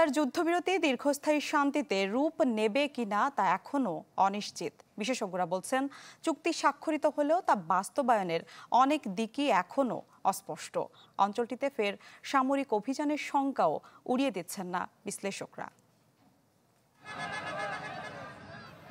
গাজার যুদ্ধবিরতি দীর্ঘস্থায়ী শান্তিতে রূপ নেবে কিনা তা এখনো অনিশ্চিত। বিশেষজ্ঞরা বলছেন, চুক্তি স্বাক্ষরিত হলেও তা বাস্তবায়নের অনেক দিকই এখনো অস্পষ্ট। অঞ্চলটিতে ফের সামরিক অভিযানের শঙ্কাও উড়িয়ে দিচ্ছেন না বিশ্লেষকরা।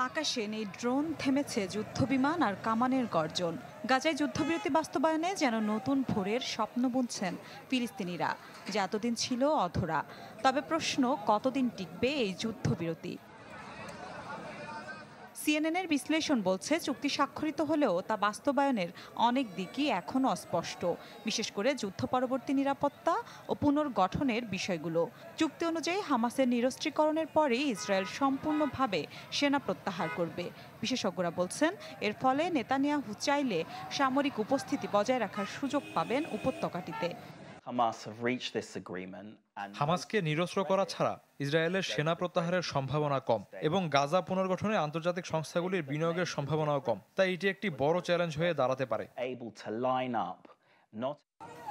আকাশে নেই ড্রোন, থেমেছে যুদ্ধবিমান আর কামানের গর্জন। গাজায় যুদ্ধবিরতি বাস্তবায়নে যেন নতুন ভোরের স্বপ্ন বুনছেন ফিলিস্তিনিরা, যা এতদিন ছিল অধরা। তবে প্রশ্ন, কতদিন টিকবে এই যুদ্ধবিরতি? সিএনএনের বিশ্লেষণ বলছে, চুক্তি স্বাক্ষরিত হলেও তা বাস্তবায়নের অনেক দিকই এখনও অস্পষ্ট, বিশেষ করে যুদ্ধ পরবর্তী নিরাপত্তা ও পুনর্গঠনের বিষয়গুলো। চুক্তি অনুযায়ী হামাসের নিরস্ত্রীকরণের পরেই ইসরায়েল সম্পূর্ণভাবে সেনা প্রত্যাহার করবে। বিশেষজ্ঞরা বলছেন, এর ফলে নেতানিয়াহু চাইলে সামরিক উপস্থিতি বজায় রাখার সুযোগ পাবেন উপত্যকাটিতে। হামাসকে নিরস্ত্র করা ছাড়া ইসরায়েলের সেনা প্রত্যাহারের সম্ভাবনা কম এবং গাজা পুনর্গঠনে আন্তর্জাতিক সংস্থাগুলির বিনিয়োগের সম্ভাবনাও কম। তাই এটি একটি বড় চ্যালেঞ্জ হয়ে দাঁড়াতে পারে।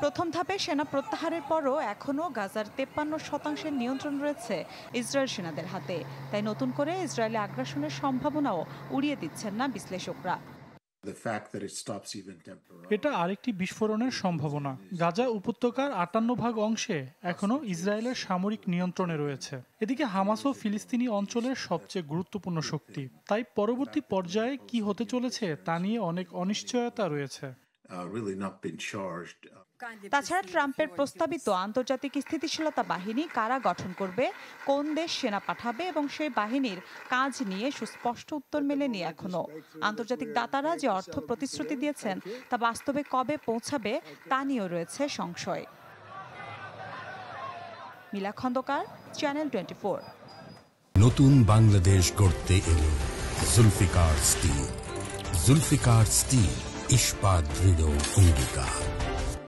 প্রথম ধাপে সেনা প্রত্যাহারের পরও এখনও গাজার 53% নিয়ন্ত্রণ রয়েছে ইসরায়েল সেনাদের হাতে। তাই নতুন করে ইসরায়েলি আগ্রাসনের সম্ভাবনাও উড়িয়ে দিচ্ছেন না বিশ্লেষকরা। এটা আরেকটি বিস্ফোরণের সম্ভাবনা। গাজা উপত্যকার 58% অংশে এখনো ইসরায়েলের সামরিক নিয়ন্ত্রণে রয়েছে। এদিকে হামাস ও ফিলিস্তিনি অঞ্চলের সবচেয়ে গুরুত্বপূর্ণ শক্তি। তাই পরবর্তী পর্যায়ে কি হতে চলেছে তা নিয়ে অনেক অনিশ্চয়তা রয়েছে। তাছাড়া ট্রাম্পের প্রস্তাবিত আন্তর্জাতিক স্থিতিশীলতা বাহিনী কারা গঠন করবে, কোন দেশ সেনা পাঠাবে এবং সেই বাহিনীর কাজ নিয়ে সুস্পষ্ট উত্তর মেলেনি এখনো। আন্তর্জাতিক দাতারা যে অর্থ প্রতিশ্রুতি দিয়েছেন তা বাস্তবে কবে পৌঁছাবে তা নিয়েও রয়েছে সংশয়। মিলা খন্দকার, চ্যানেল 24। নতুন বাংলাদেশ গড়তে এলো জুলফিকার স্টিল। জুলফিকার স্টিল, ইস্পাত দৃঢ় অঙ্গীকার।